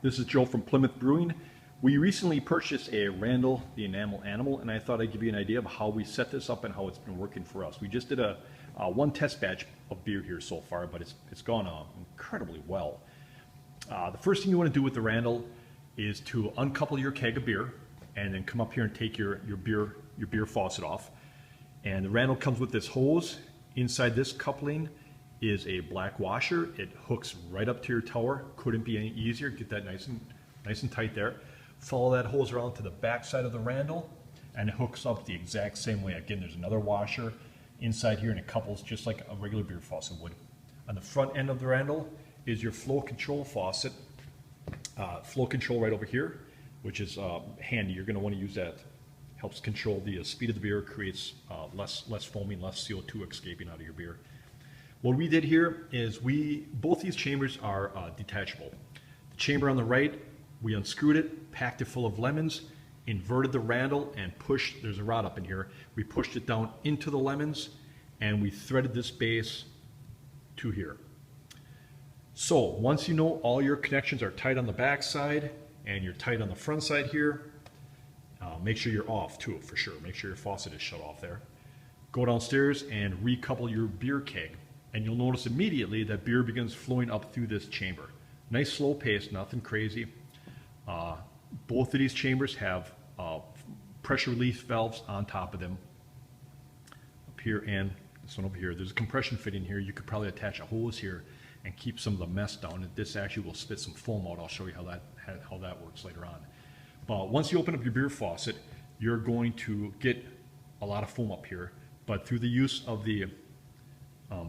This is Joe from Plymouth Brewing. We recently purchased a Randall, the Enamel Animal, and I thought I'd give you an idea of how we set this up and how it's been working for us. We just did a one test batch of beer here so far, but it's gone incredibly well. The first thing you want to do with the Randall is to uncouple your keg of beer and then come up here and take your beer faucet off. And the Randall comes with this hose. Inside this coupling is a black washer. It hooks right up to your tower. Couldn't be any easier. Get that nice and tight there. Follow that hose around to the back side of the Randall and it hooks up the exact same way. Again, there's another washer inside here and it couples just like a regular beer faucet would. On the front end of the Randall is your flow control faucet. Flow control right over here, which is handy. You're going to want to use that. Helps control the speed of the beer, creates less foaming, less CO2 escaping out of your beer. What we did here is both these chambers are detachable. The chamber on the right, we unscrewed it, packed it full of lemons, inverted the Randall and pushed, there's a rod up in here, we pushed it down into the lemons and we threaded this base to here. So once you know all your connections are tight on the back side and you're tight on the front side here, make sure you're off too, for sure. Make sure your faucet is shut off there. Go downstairs and recouple your beer keg. And you'll notice immediately that beer begins flowing up through this chamber. Nice slow pace, nothing crazy. Both of these chambers have pressure release valves on top of them. Up here and this one over here. There's a compression fitting here. You could probably attach a hose here and keep some of the mess down. And this actually will spit some foam out. I'll show you how that works later on. But once you open up your beer faucet, you're going to get a lot of foam up here. But through the use of the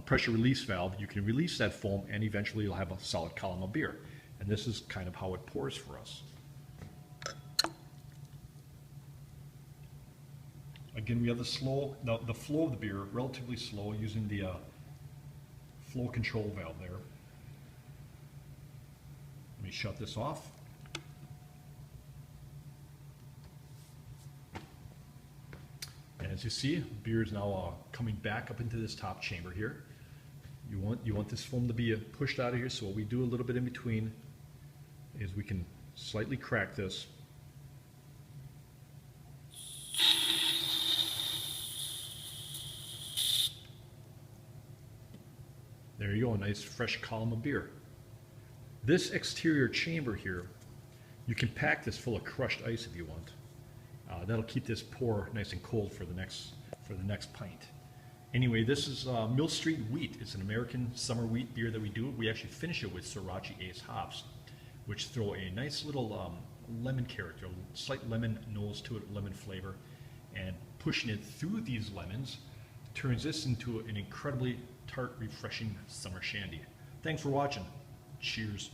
pressure release valve, you can release that foam and eventually you'll have a solid column of beer. And this is kind of how it pours for us. Again, we have the flow of the beer relatively slow using the flow control valve there. Let me shut this off. And as you see, beer is now coming back up into this top chamber here. You want this foam to be pushed out of here, so what we do a little bit in between is we can slightly crack this. There you go, a nice fresh column of beer. This exterior chamber here, you can pack this full of crushed ice if you want. That'll keep this pour nice and cold for the next pint. Anyway, this is Mill Street Wheat. It's an American summer wheat beer that we do. We actually finish it with Sriracha Ace hops, which throw a nice little lemon character, a slight lemon nose to it, lemon flavor, and pushing it through these lemons turns this into an incredibly tart, refreshing summer shandy. Thanks for watching. Cheers.